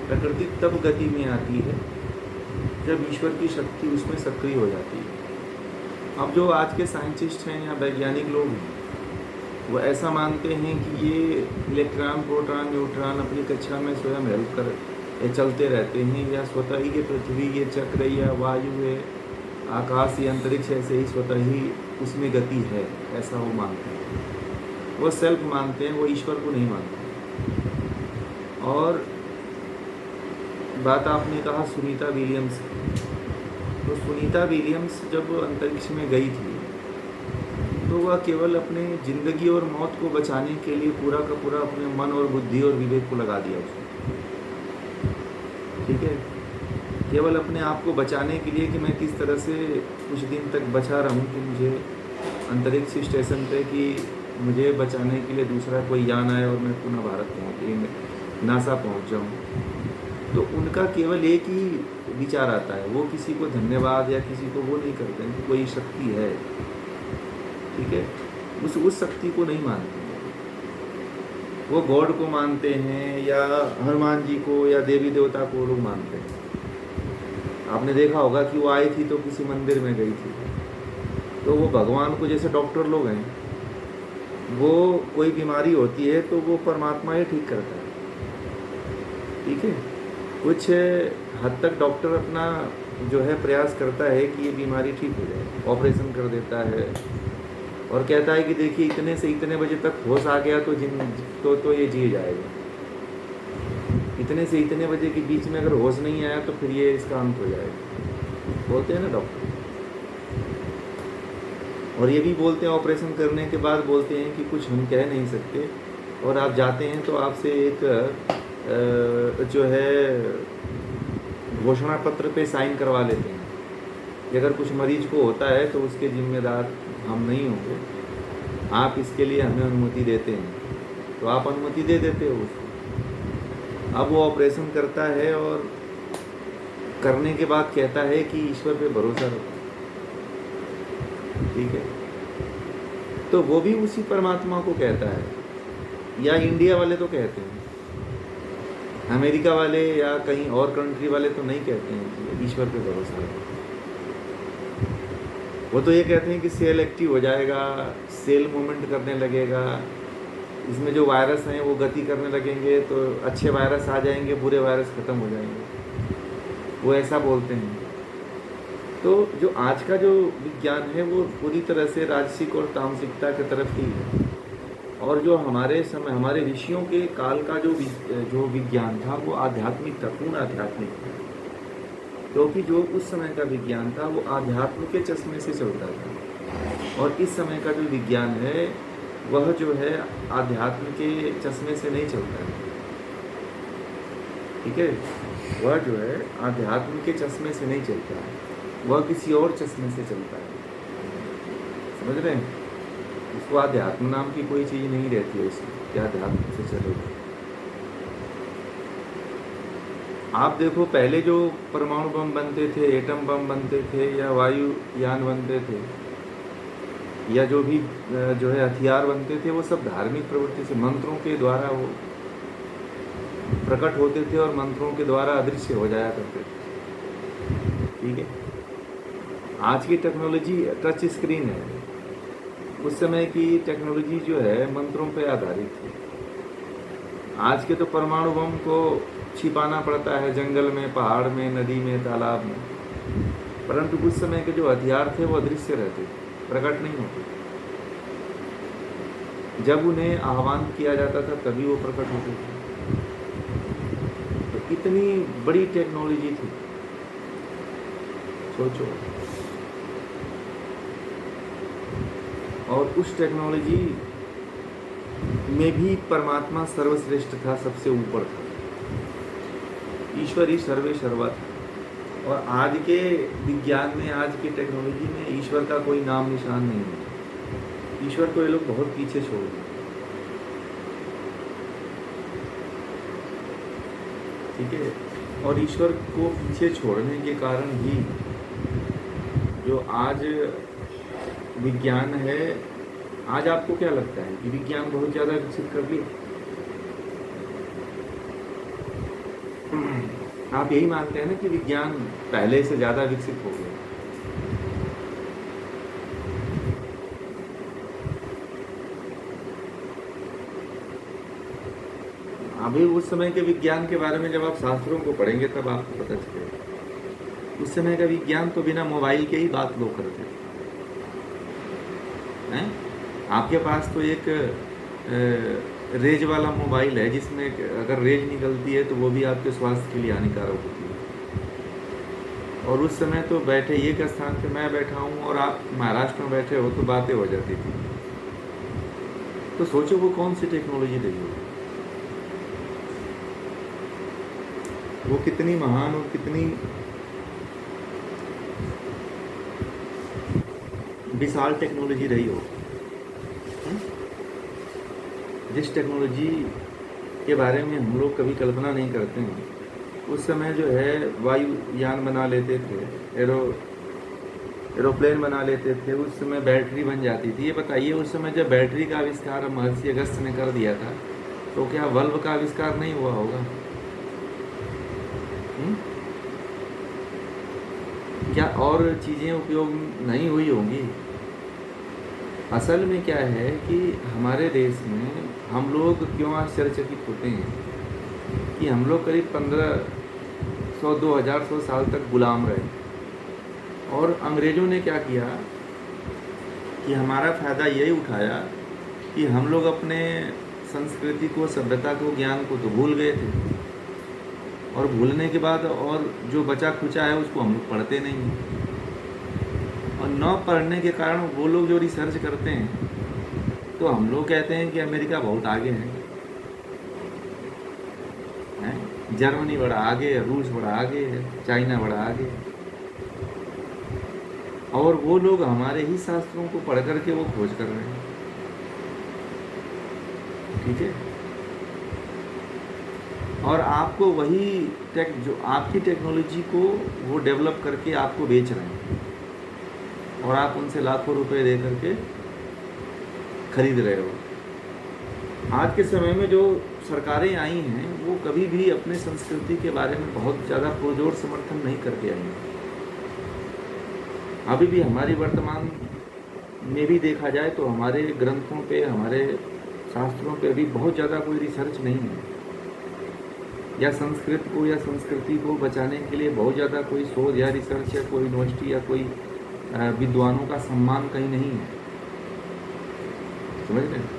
प्रकृति तब गति में आती है जब ईश्वर की शक्ति उसमें सक्रिय हो जाती है। अब जो आज के साइंटिस्ट हैं या वैज्ञानिक लोग हैं, वो ऐसा मानते हैं कि ये इलेक्ट्रॉन, प्रोटॉन, न्यूट्रॉन अपनी कक्षा में स्वयं हेल्प कर चलते रहते हैं, या स्वतः ही ये पृथ्वी, ये चक्र, या वायु है, आकाश या अंतरिक्ष ऐसे ही स्वतः ही उसमें गति है, ऐसा वो मानते हैं। वो सेल्फ मानते हैं, वो ईश्वर को नहीं मानते। और बात आपने कहा सुनीता विलियम्स की, तो सुनीता विलियम्स जब अंतरिक्ष में गई थी तो वह केवल अपने ज़िंदगी और मौत को बचाने के लिए पूरा का पूरा अपने मन और बुद्धि और विवेक को लगा दिया उसने, ठीक है, केवल अपने आप को बचाने के लिए कि मैं किस तरह से कुछ दिन तक बचा रहूं, कि मुझे अंतरिक्ष स्टेशन पे कि मुझे बचाने के लिए दूसरा कोई यान आए और मैं पुनः भारत पहुँच, नासा पहुँच जाऊँ। तो उनका केवल एक ही विचार आता है, वो किसी को धन्यवाद या किसी को वो नहीं करते हैं कि कोई शक्ति है, ठीक है, उस शक्ति को नहीं मानते। वो गॉड को मानते हैं या हनुमान जी को या देवी देवता को लोग मानते हैं। आपने देखा होगा कि वो आई थी तो किसी मंदिर में गई थी, तो वो भगवान को, जैसे डॉक्टर लोग हैं, वो कोई बीमारी होती है तो वो परमात्मा ही ठीक करता है, ठीक है। कुछ हद तक डॉक्टर अपना जो है प्रयास करता है कि ये बीमारी ठीक हो जाए, ऑपरेशन कर देता है और कहता है कि देखिए इतने से इतने बजे तक होश आ गया तो ये जी जाएगा, इतने से इतने बजे के बीच में अगर होश नहीं आया तो फिर ये इसका अंत हो जाएगा, बोलते हैं ना डॉक्टर। और ये भी बोलते हैं ऑपरेशन करने के बाद बोलते हैं कि कुछ हम कह नहीं सकते, और आप जाते हैं तो आपसे एक जो है घोषणा पत्र पे साइन करवा लेते हैं कि अगर कुछ मरीज को होता है तो उसके जिम्मेदार हम नहीं होंगे, आप इसके लिए हमें अनुमति देते हैं, तो आप अनुमति दे देते हो उसको। अब वो ऑपरेशन करता है और करने के बाद कहता है कि ईश्वर पे भरोसा रखो, ठीक है। तो वो भी उसी परमात्मा को कहता है, या इंडिया वाले तो कहते हैं, अमेरिका वाले या कहीं और कंट्री वाले तो नहीं कहते हैं कि ईश्वर पे भरोसा रखो। वो तो ये कहते हैं कि सेल एक्टिव हो जाएगा, सेल मूवमेंट करने लगेगा, इसमें जो वायरस हैं वो गति करने लगेंगे, तो अच्छे वायरस आ जाएंगे, बुरे वायरस ख़त्म हो जाएंगे, वो ऐसा बोलते हैं। तो जो आज का जो विज्ञान है वो पूरी तरह से राजसिक और तामसिकता की तरफ ही है, और जो हमारे समय, हमारे ऋषियों के काल का जो विज्ञान था वो आध्यात्मिक था, पूर्ण आध्यात्मिक था, क्योंकि जो उस समय का विज्ञान था वो आध्यात्म के चश्मे से चलता था, और इस समय का जो विज्ञान है वह जो है आध्यात्म के चश्मे से नहीं चलता है, ठीक है, वह जो है आध्यात्म के चश्मे से नहीं चलता है, वह किसी और चश्मे से चलता है, समझ रहे हैं। उसको आध्यात्म नाम की कोई चीज़ नहीं रहती है उसकी, क्या अध्यात्म से चलेगा। आप देखो पहले जो परमाणु बम बनते थे, एटम बम बनते थे, या वायु यान बनते थे, या जो भी जो है हथियार बनते थे, वो सब धार्मिक प्रवृत्ति से, मंत्रों के द्वारा वो प्रकट होते थे और मंत्रों के द्वारा अदृश्य हो जाया करते थे, ठीक है। आज की टेक्नोलॉजी टच स्क्रीन है, उस समय की टेक्नोलॉजी जो है मंत्रों पे आधारित थी। आज के तो परमाणु बम को छिपाना पड़ता है जंगल में, पहाड़ में, नदी में, तालाब में, परंतु उस समय के जो हथियार थे वो अदृश्य रहते थे, प्रकट नहीं होते। जब उन्हें आह्वान किया जाता था तभी वो प्रकट होते थे। तो इतनी बड़ी टेक्नोलॉजी थी, सोचो। और उस टेक्नोलॉजी में भी परमात्मा सर्वश्रेष्ठ था, सबसे ऊपर था, ईश्वर ही सर्वे सर्वा था। और आज के विज्ञान में, आज की टेक्नोलॉजी में ईश्वर का कोई नाम निशान नहीं है। ईश्वर को ये लोग बहुत पीछे छोड़ दिए, ठीक है। और ईश्वर को पीछे छोड़ने के कारण ही जो आज विज्ञान है, आज आपको क्या लगता है कि विज्ञान बहुत ज़्यादा विकसित कर लिया? आप यही मानते हैं ना कि विज्ञान पहले से ज़्यादा विकसित हो गया। अभी उस समय के विज्ञान के बारे में जब आप शास्त्रों को पढ़ेंगे तब आपको पता चलेगा। उस समय का विज्ञान तो बिना मोबाइल के ही बात लोग करते थे हैं। आपके पास तो एक रेज वाला मोबाइल है जिसमें अगर रेज निकलती है तो वो भी आपके स्वास्थ्य के लिए हानिकारक होती है। और उस समय तो बैठे एक स्थान पे मैं बैठा हूँ और आप महाराष्ट्र में बैठे हो तो बातें हो जाती थी। तो सोचो वो कौन सी टेक्नोलॉजी रही होगी, वो कितनी महान और कितनी विशाल टेक्नोलॉजी रही हो। जिस टेक्नोलॉजी के बारे में हम लोग कभी कल्पना नहीं करते हैं, उस समय जो है वायुयान बना लेते थे, एरोप्लेन बना लेते थे, उस समय बैटरी बन जाती थी। ये बताइए उस समय जब बैटरी का आविष्कार महर्षि अगस्त ने कर दिया था तो क्या बल्ब का आविष्कार नहीं हुआ होगा? क्या और चीज़ें उपयोग नहीं हुई होंगी? असल में क्या है कि हमारे देश में हम लोग क्यों आश्चर्यचकित होते हैं कि हम लोग करीब 1500-2000 साल तक गुलाम रहे, और अंग्रेज़ों ने क्या किया कि हमारा फ़ायदा यही उठाया कि हम लोग अपने संस्कृति को, सभ्यता को, ज्ञान को तो भूल गए थे, और भूलने के बाद और जो बचा खुचा है उसको हम लोग पढ़ते नहीं हैं। और न पढ़ने के कारण वो लोग जो रिसर्च करते हैं तो हम लोग कहते हैं कि अमेरिका बहुत आगे है, जर्मनी बड़ा आगे है, रूस बड़ा आगे है, चाइना बड़ा आगे है, और वो लोग हमारे ही शास्त्रों को पढ़ करके वो खोज कर रहे हैं। ठीक है, और आपको वही जो आपकी टेक्नोलॉजी को वो डेवलप करके आपको बेच रहे हैं, और आप उनसे लाखों रुपए दे करके खरीद रहे हो। आज के समय में जो सरकारें आई हैं वो कभी भी अपने संस्कृति के बारे में बहुत ज़्यादा पुरजोर समर्थन नहीं करके आई हैं। अभी भी हमारी वर्तमान में भी देखा जाए तो हमारे ग्रंथों पे, हमारे शास्त्रों पे अभी बहुत ज़्यादा कोई रिसर्च नहीं है, या संस्कृत को या संस्कृति को बचाने के लिए बहुत ज़्यादा कोई शोध या रिसर्च या कोई यूनिवर्सिटी या कोई विद्वानों का सम्मान कहीं नहीं है। समझ रहे हैं?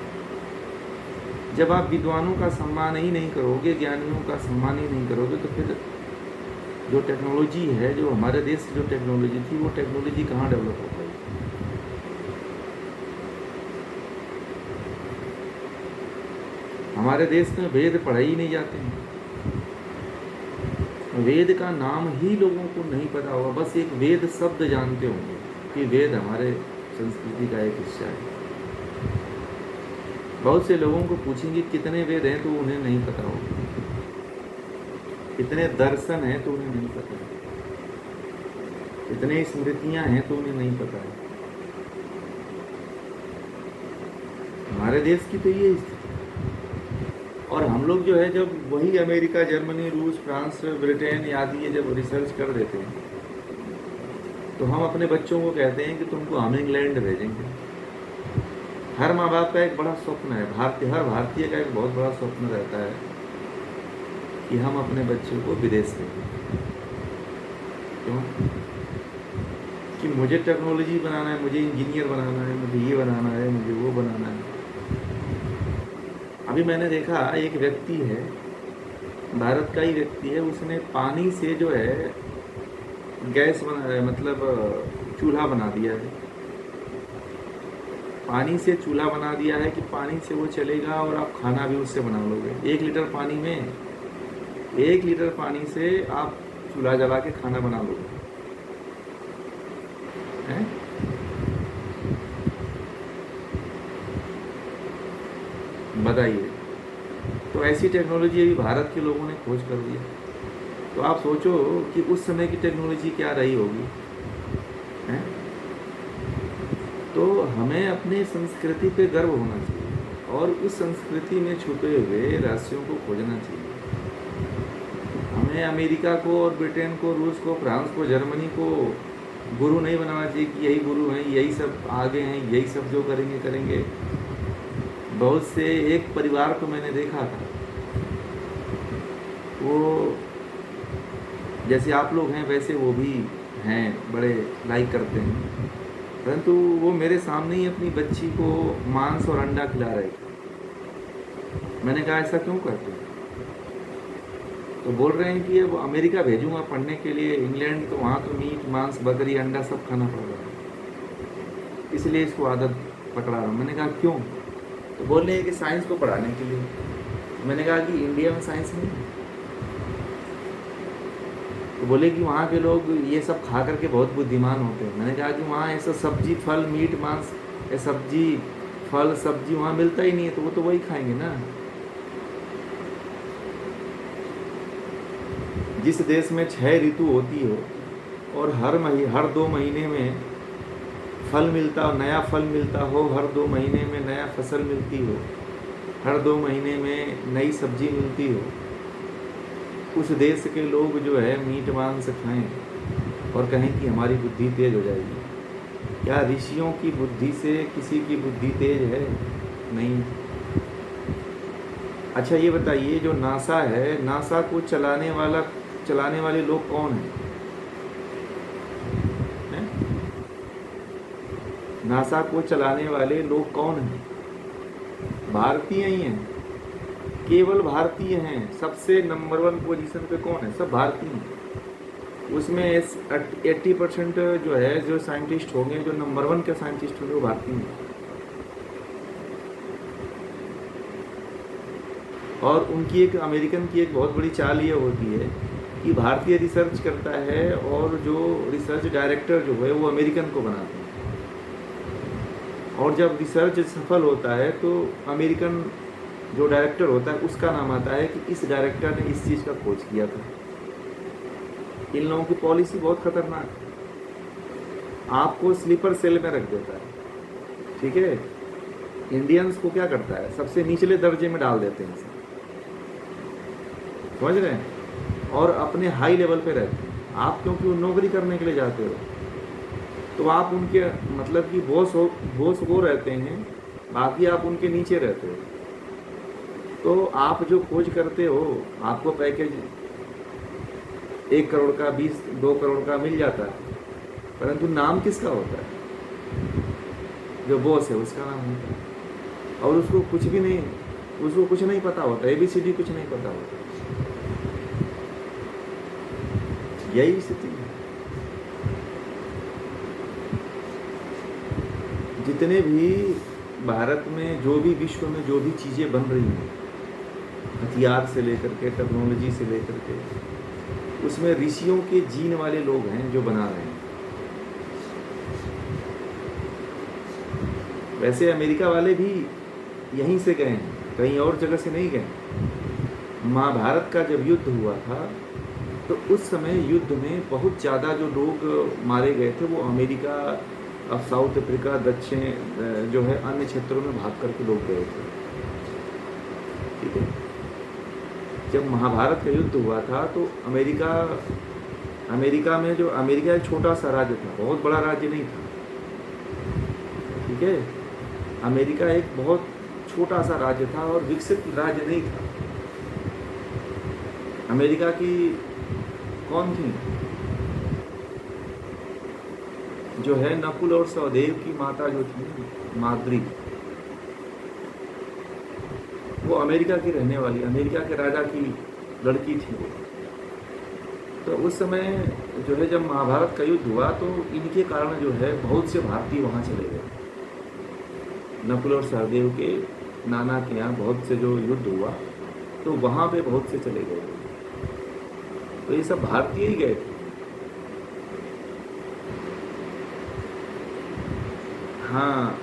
जब आप विद्वानों का सम्मान ही नहीं करोगे, ज्ञानियों का सम्मान ही नहीं करोगे, तो फिर जो टेक्नोलॉजी है, जो हमारे देश की जो टेक्नोलॉजी थी, वो टेक्नोलॉजी कहाँ डेवलप हो पाई? हमारे देश में वेद पढ़ाई ही नहीं जाते हैं। वेद का नाम ही लोगों को नहीं पता होगा, बस एक वेद शब्द जानते होंगे कि वेद हमारे संस्कृति का एक हिस्सा है। बहुत से लोगों को पूछेंगे कितने वेद हैं तो उन्हें नहीं पता होगा, कितने दर्शन हैं तो उन्हें नहीं पता है, कितने स्मृतियां हैं तो उन्हें नहीं पता है। हमारे देश की तो ये स्थिति। और हम लोग जो है जब वही अमेरिका, जर्मनी, रूस, फ्रांस, ब्रिटेन आदि ये जब रिसर्च कर देते हैं तो हम अपने बच्चों को कहते हैं कि तुमको हम इंग्लैंड भेजेंगे। हर माँ बाप का एक बड़ा स्वप्न है, हर भारतीय का एक बहुत बड़ा स्वप्न रहता है कि हम अपने बच्चों को विदेश भेजें। क्यों? कि मुझे टेक्नोलॉजी बनाना है, मुझे इंजीनियर बनाना है, मुझे ये बनाना है, मुझे वो बनाना है। अभी मैंने देखा एक व्यक्ति है, भारत का ही व्यक्ति है, उसने पानी से जो है गैस बना, मतलब चूल्हा बना दिया है। पानी से चूल्हा बना दिया है कि पानी से वो चलेगा और आप खाना भी उससे बना लोगे। 1 लीटर पानी में, 1 लीटर पानी से आप चूल्हा जला के खाना बना लोगे। हैं? बताइए। तो ऐसी टेक्नोलॉजी अभी भारत के लोगों ने खोज कर दिया। तो आप सोचो कि उस समय की टेक्नोलॉजी क्या रही होगी, हैं? तो हमें अपने संस्कृति पे गर्व होना चाहिए और उस संस्कृति में छुपे हुए रहस्यों को खोजना चाहिए। हमें हमें अमेरिका को और ब्रिटेन को, रूस को, फ्रांस को, जर्मनी को गुरु नहीं बनाना चाहिए कि यही गुरु हैं, यही सब आगे हैं, यही सब जो करेंगे करेंगे। बहुत से एक परिवार को मैंने देखा था, वो जैसे आप लोग हैं वैसे वो भी हैं, बड़े लाइक करते हैं, परंतु वो मेरे सामने ही अपनी बच्ची को मांस और अंडा खिला रहे थे। मैंने कहा ऐसा क्यों करते हैं? तो बोल रहे हैं कि अब अमेरिका भेजूंगा पढ़ने के लिए, इंग्लैंड, तो वहाँ तो मीट, मांस, बकरी, अंडा सब खाना पड़ रहा है, इसलिए इसको आदत पकड़ा रहा हूँ। मैंने कहा क्यों? तो बोल रहे हैं कि साइंस को पढ़ाने के लिए। मैंने कहा कि इंडिया में साइंस नहीं है। तो बोले कि वहाँ के लोग ये सब खा करके बहुत बुद्धिमान होते हैं। मैंने कहा कि वहाँ ऐसा सब्जी, फल, मीट, मांस, ये सब्जी, फल, सब्जी वहाँ मिलता ही नहीं है, तो वो तो वही खाएंगे ना। जिस देश में 6 ऋतु होती हो और हर 2 महीने में फल मिलता हो, नया फल मिलता हो, हर 2 महीने में नया फसल मिलती हो, हर 2 महीने में नई सब्जी मिलती हो, उस देश के लोग जो है मीट मांस खाएं और कहें कि हमारी बुद्धि तेज हो जाएगी। क्या ऋषियों की बुद्धि से किसी की बुद्धि तेज है? नहीं। अच्छा ये बताइए, जो नासा है, नासा को चलाने वाले लोग कौन हैं? नासा को चलाने वाले लोग कौन हैं? भारतीय ही हैं, केवल भारतीय हैं। सबसे नंबर 1 पोजीशन पे कौन है? सब भारतीय हैं। उसमें 80% जो है, जो साइंटिस्ट होंगे, जो नंबर 1 के साइंटिस्ट होंगे, वो भारतीय हैं। और उनकी एक, अमेरिकन की एक बहुत बड़ी चाल ये होती है कि भारतीय रिसर्च करता है और जो रिसर्च डायरेक्टर जो है वो अमेरिकन को बनाते हैं, और जब रिसर्च सफल होता है तो अमेरिकन जो डायरेक्टर होता है उसका नाम आता है कि इस डायरेक्टर ने इस चीज़ का खोज किया था। इन लोगों की पॉलिसी बहुत खतरनाक है, आपको स्लीपर सेल में रख देता है। ठीक है, इंडियंस को क्या करता है, सबसे निचले दर्जे में डाल देते हैं, समझ रहे हैं, और अपने हाई लेवल पे रहते हैं। आप क्योंकि वो नौकरी करने के लिए जाते हो, तो आप उनके मतलब कि बॉस वो रहते हैं, बाकी आप उनके नीचे रहते हो। तो आप जो खोज करते हो, आपको पैकेज 1 करोड़ का, 2 करोड़ का मिल जाता है, परंतु नाम किसका होता है? जो बॉस है उसका नाम होता है, और उसको कुछ नहीं पता होता, ABCD कुछ नहीं पता होता। यही स्थिति है। जितने भी भारत में, जो भी विश्व में जो भी चीज़ें बन रही हैं, हथियार से लेकर के, टेक्नोलॉजी से लेकर के, उसमें ऋषियों के जीन वाले लोग हैं जो बना रहे हैं। वैसे अमेरिका वाले भी यहीं से गए हैं, कहीं और जगह से नहीं गए। महाभारत का जब युद्ध हुआ था तो उस समय युद्ध में बहुत ज़्यादा जो लोग मारे गए थे वो अमेरिका, साउथ अफ्रीका, दक्षिण जो है अन्य क्षेत्रों में भाग करके लोग गए थे। ठीक है, जब महाभारत का युद्ध हुआ था तो अमेरिका में, जो अमेरिका एक छोटा सा राज्य था, बहुत बड़ा राज्य नहीं था। ठीक है, अमेरिका एक बहुत छोटा सा राज्य था और विकसित राज्य नहीं था। अमेरिका की कौन थी? जो है नकुल और सहदेव की माता जो थी, माद्री, वो अमेरिका की रहने वाली, अमेरिका के राजा की लड़की थी वो। तो उस समय जो है जब महाभारत का युद्ध हुआ तो इनके कारण जो है बहुत से भारतीय वहाँ चले गए। नकुल और सहदेव के नाना के यहाँ बहुत से जो युद्ध हुआ तो वहाँ पे बहुत से चले गए। तो ये सब भारतीय ही गए थे। हाँ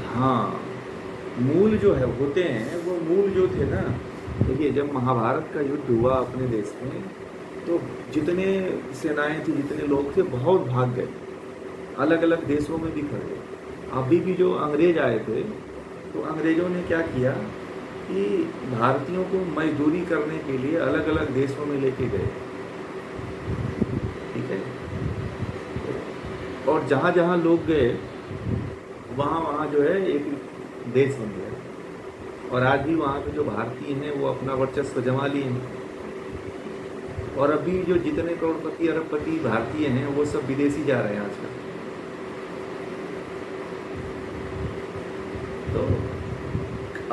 हाँ, मूल जो है होते हैं, वो मूल जो थे ना, देखिए जब महाभारत का युद्ध हुआ अपने देश में तो जितने सेनाएं थी, जितने लोग थे, बहुत भाग गए, अलग अलग देशों में बिखर गए। अभी भी जो अंग्रेज आए थे तो अंग्रेज़ों ने क्या किया कि भारतीयों को मजदूरी करने के लिए अलग अलग देशों में लेके गए, ठीक है। और जहाँ जहाँ लोग गए वहाँ वहाँ जो है एक देश बन गया, और आज भी वहाँ पे जो भारतीय हैं वो अपना वर्चस्व जमा लिए हैं। और अभी जो जितने करोड़पति अरबपति भारतीय हैं वो सब विदेशी जा रहे हैं आजकल। तो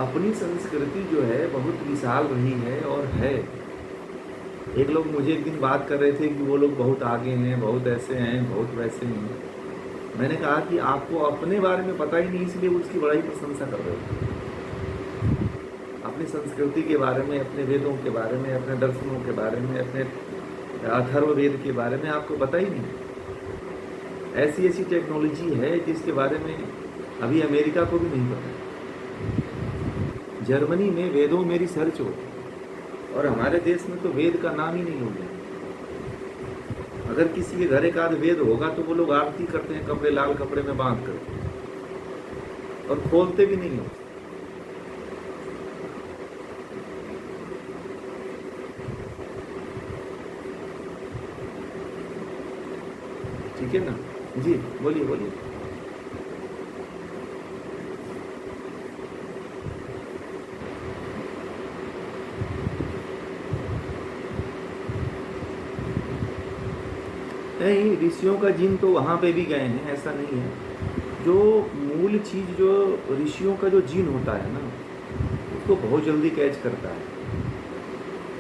अपनी संस्कृति जो है बहुत विशाल रही है और है। एक लोग मुझे एक दिन बात कर रहे थे कि वो लोग बहुत आगे हैं, बहुत ऐसे हैं, बहुत वैसे हैं। मैंने कहा कि आपको अपने बारे में पता ही नहीं, इसलिए उसकी बड़ाई प्रशंसा कर रहे हो। अपनी संस्कृति के बारे में, अपने वेदों के बारे में, अपने दर्शनों के बारे में, अपने अथर्ववेद के बारे में आपको पता ही नहीं। ऐसी ऐसी टेक्नोलॉजी है जिसके बारे में अभी अमेरिका को भी नहीं पता। जर्मनी में वेदों में रिसर्च हो, और हमारे देश में तो वेद का नाम ही नहीं होगा। अगर किसी के घर एक आध वेद होगा तो वो लोग आरती करते हैं कपड़े, लाल कपड़े में बांध कर, और खोलते भी नहीं हो। ठीक है ना जी, बोलिए बोलिए। नहीं, ऋषियों का जीन तो वहाँ पे भी गए हैं, ऐसा नहीं है। जो मूल चीज़, जो ऋषियों का जो जीन होता है ना, उसको बहुत जल्दी कैच करता है।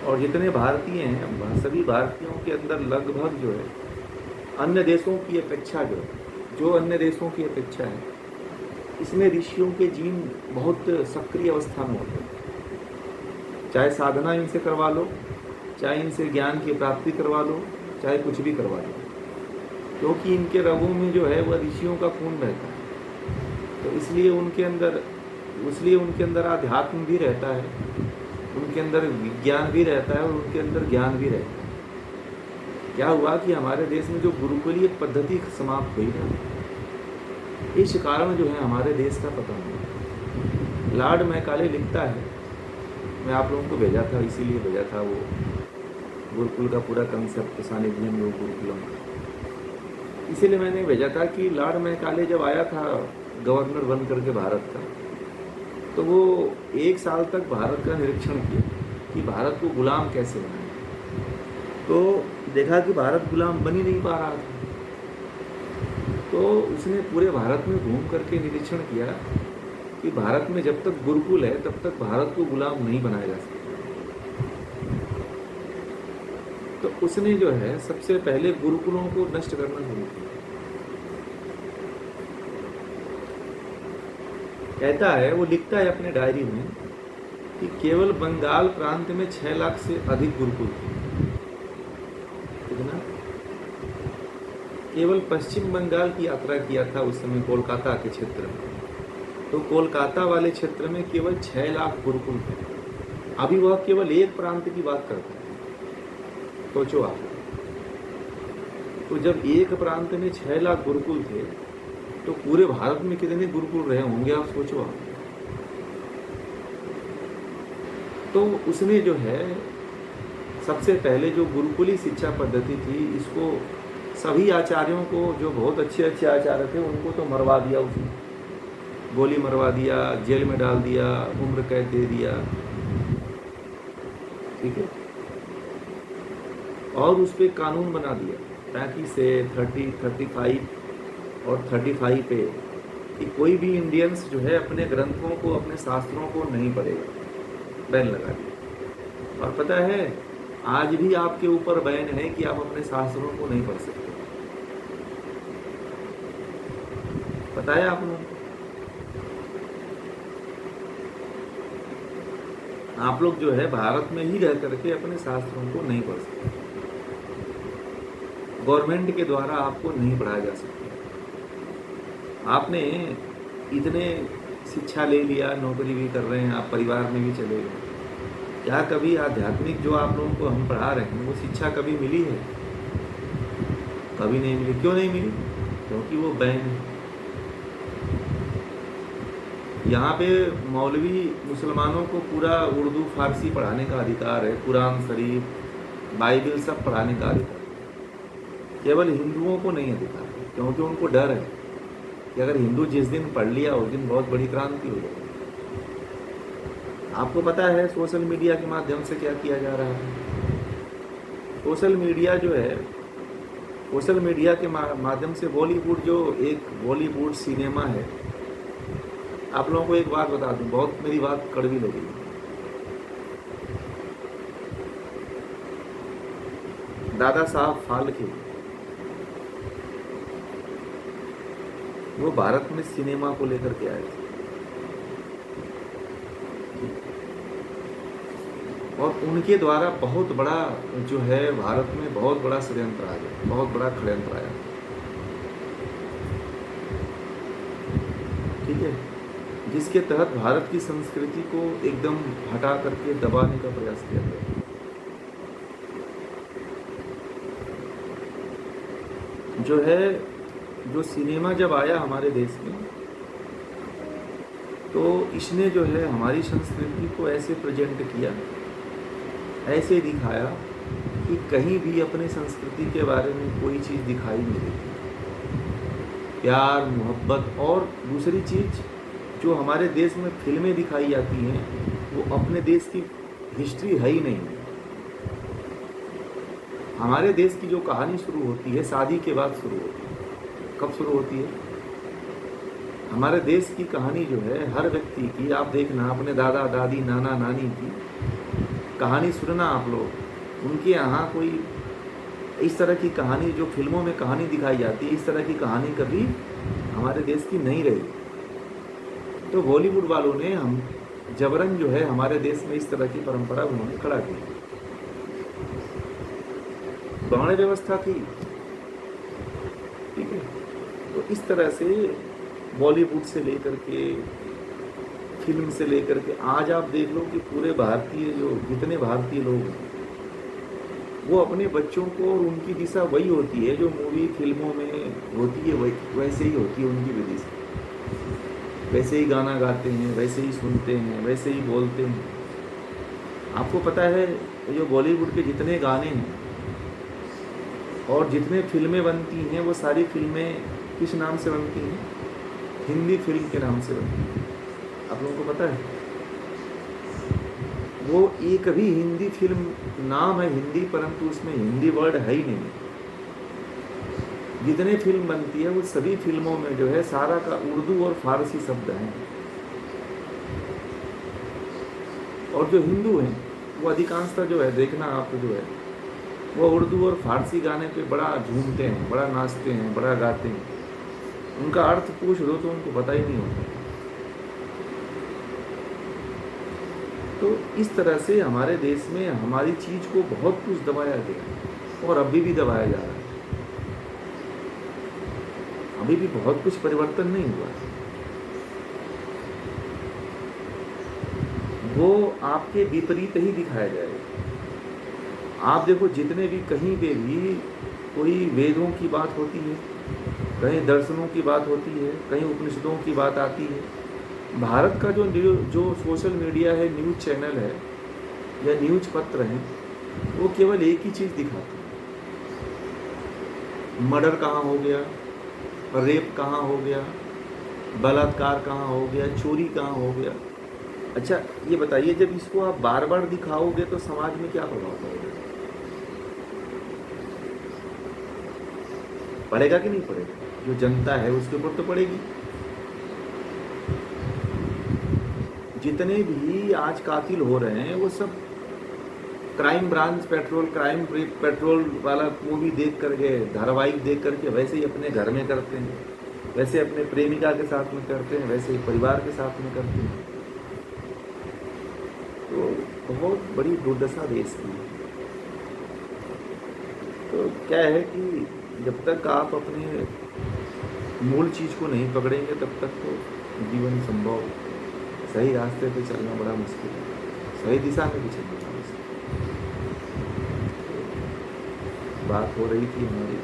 और जितने भारतीय हैं, सभी भारतीयों के अंदर लगभग जो है अन्य देशों की अपेक्षा जो अन्य देशों की अपेक्षा है, इसमें ऋषियों के जीन बहुत सक्रिय अवस्था में होते हैं। चाहे साधना इनसे करवा लो, चाहे इनसे ज्ञान की प्राप्ति करवा लो, चाहे कुछ भी करवा लो, क्योंकि इनके रगों में जो है वह ऋषियों का खून रहता है। तो इसलिए उनके अंदर आध्यात्म भी रहता है, उनके अंदर विज्ञान भी रहता है, और उनके अंदर ज्ञान भी रहता है। क्या हुआ कि हमारे देश में जो गुरुकुलीय पद्धति समाप्त हुई है, इस कारण जो है हमारे देश का पतन हुआ। लॉर्ड मैकाले लिखता है, मैं आप लोगों को भेजा था, इसीलिए भेजा था, वो गुरुकुल का पूरा कंसेप्ट सानिध्यम योग गुरुकुलम, इसीलिए मैंने भेजा था कि लॉर्ड मैकाले जब आया था गवर्नर बन करके भारत का, तो वो 1 साल तक भारत का निरीक्षण किया कि भारत को गुलाम कैसे बनाए। तो देखा कि भारत गुलाम बन ही नहीं पा रहा था। तो उसने पूरे भारत में घूम करके निरीक्षण किया कि भारत में जब तक गुरुकुल है तब तक भारत को गुलाम नहीं बनाया जा सकता। तो उसने जो है सबसे पहले गुरुकुलों को नष्ट करना शुरू किया। कहता है, वो लिखता है अपने डायरी में कि केवल बंगाल प्रांत में 6 लाख से अधिक गुरुकुल थे। कितना? केवल पश्चिम बंगाल की यात्रा किया था उस समय, कोलकाता के क्षेत्र में, तो कोलकाता वाले क्षेत्र में केवल 6 लाख गुरुकुल थे। अभी वह केवल एक प्रांत की बात करता है, सोचो आप। तो जब एक प्रांत में 6 लाख गुरुकुल थे, तो पूरे भारत में कितने गुरुकुल रहे होंगे, आप सोचो आप। तो उसने जो है सबसे पहले जो गुरुकुली शिक्षा पद्धति थी, इसको सभी आचार्यों को, जो बहुत अच्छे अच्छे आचार्य थे, उनको तो मरवा दिया उसने, गोली मरवा दिया, जेल में डाल दिया, उम्र कैद दे दिया, ठीक है। और उस पर कानून बना दिया 35 से 30, 35 और 35 पे कि कोई भी इंडियंस जो है अपने ग्रंथों को, अपने शास्त्रों को नहीं पढ़ेगा, बैन लगा दिया। और पता है, आज भी आपके ऊपर बैन है कि आप अपने शास्त्रों को नहीं पढ़ सकते। पता है आप लोगों को? आप लोग जो है भारत में ही रह करके अपने शास्त्रों को नहीं पढ़ सकते, गवर्नमेंट के द्वारा आपको नहीं पढ़ाया जा सकता। आपने इतने शिक्षा ले लिया, नौकरी भी कर रहे हैं, आप परिवार में भी चले गए, क्या कभी आध्यात्मिक जो आप लोगों को हम पढ़ा रहे हैं वो शिक्षा कभी मिली है? कभी नहीं मिली। क्यों नहीं मिली? क्योंकि वो बैन है। यहाँ पे मौलवी मुसलमानों को पूरा उर्दू फारसी पढ़ाने का अधिकार है, कुरान शरीफ बाइबल सब पढ़ाने का अधिकार है। केवल हिंदुओं को नहीं अधिकार है, क्योंकि उनको डर है कि अगर हिंदू जिस दिन पढ़ लिया उस दिन बहुत बड़ी क्रांति हो जाएगी। आपको पता है सोशल मीडिया के माध्यम से क्या किया जा रहा है। सोशल मीडिया जो है, सोशल मीडिया के माध्यम से बॉलीवुड जो एक बॉलीवुड सिनेमा है, आप लोगों को एक बात बता दूं, बहुत मेरी बात कड़वी लगेगी। दादा साहब फाल्के वो भारत में सिनेमा को लेकर के आए थे, और उनके द्वारा बहुत बड़ा जो है भारत में बहुत बड़ा षड्यंत्र आया, बहुत बड़ा षड्यंत्र आया। ठीक है, जिसके तहत भारत की संस्कृति को एकदम हटा करके दबाने का प्रयास किया गया। जो है, जो सिनेमा जब आया हमारे देश में, तो इसने जो है हमारी संस्कृति को ऐसे प्रेजेंट किया, ऐसे दिखाया कि कहीं भी अपने संस्कृति के बारे में कोई चीज़ दिखाई नहीं देती। प्यार, मोहब्बत, और दूसरी चीज़ जो हमारे देश में फिल्में दिखाई जाती हैं वो अपने देश की हिस्ट्री है ही नहीं। हमारे देश की जो कहानी शुरू होती है शादी के बाद शुरू होती है। कब शुरू होती है? हमारे देश की कहानी जो है हर व्यक्ति की, आप देखना अपने दादा दादी नाना नानी की कहानी सुनना आप लोग, उनके यहाँ कोई इस तरह की कहानी जो फिल्मों में कहानी दिखाई जाती है, इस तरह की कहानी कभी हमारे देश की नहीं रही। तो बॉलीवुड वालों ने हम जबरन जो है हमारे देश में इस तरह की परंपरा उन्होंने खड़ा की, वर्ण व्यवस्था की। ठीक है, तो इस तरह से बॉलीवुड से लेकर के, फिल्म से लेकर के आज आप देख लो कि पूरे भारतीय जो जितने भारतीय लोग हैं वो अपने बच्चों को, और उनकी दिशा वही होती है जो मूवी फिल्मों में होती है, वैसे ही होती है उनकी भी दिशा। वैसे ही गाना गाते हैं, वैसे ही सुनते हैं, वैसे ही बोलते हैं। आपको पता है जो बॉलीवुड के जितने गाने हैं और जितने फिल्में बनती हैं वो सारी फिल्में किस नाम से बनती हैं? हिंदी फिल्म के नाम से बनती हैं। आप लोगों को पता है? वो एक भी हिंदी फिल्म नाम है हिंदी, परंतु उसमें हिंदी वर्ड है ही नहीं। जितने फिल्म बनती है वो सभी फिल्मों में जो है सारा का उर्दू और फारसी शब्द हैं। और जो हिंदू हैं वो अधिकांशतः जो है, देखना आप जो है, वो उर्दू और फारसी गाने पे बड़ा झूमते हैं, बड़ा नाचते हैं, बड़ा गाते हैं। उनका अर्थ पूछ दो तो उनको पता ही नहीं होता। तो इस तरह से हमारे देश में हमारी चीज़ को बहुत कुछ दबाया गया और अभी भी दबाया जा रहा है। अभी भी बहुत कुछ परिवर्तन नहीं हुआ है। वो आपके विपरीत ही दिखाया जाएगा। आप देखो, जितने भी कहीं पे भी कोई वेदों की बात होती है, कहीं दर्शनों की बात होती है, कहीं उपनिषदों की बात आती है, भारत का जो सोशल मीडिया है, न्यूज़ चैनल है या न्यूज़ पत्र हैं, वो केवल एक ही चीज़ दिखाते हैं। मर्डर कहाँ हो गया, रेप कहाँ हो गया, बलात्कार कहाँ हो गया, चोरी कहाँ हो गया। अच्छा ये बताइए, जब इसको आप बार बार दिखाओगे तो समाज में क्या प्रभाव पड़ेगा? पड़ेगा कि नहीं पड़ेगा? जो जनता है उसके ऊपर तो पड़ेगी। जितने भी आज कातिल हो रहे हैं वो सब क्राइम ब्रांच पेट्रोल वाला मूवी देख करके, धारावाहिक देख करके वैसे ही अपने घर में करते हैं, वैसे अपने प्रेमिका के साथ में करते हैं, वैसे ही परिवार के साथ में करते हैं। तो बहुत बड़ी दुर्दशा देश की है। तो क्या है कि जब तक आप अपने मूल चीज़ को नहीं पकड़ेंगे तब तक तो जीवन संभव, सही रास्ते पे चलना बड़ा मुश्किल है, सही दिशा में भी चलना बड़ा मुश्किल है। बात हो रही थी हमारी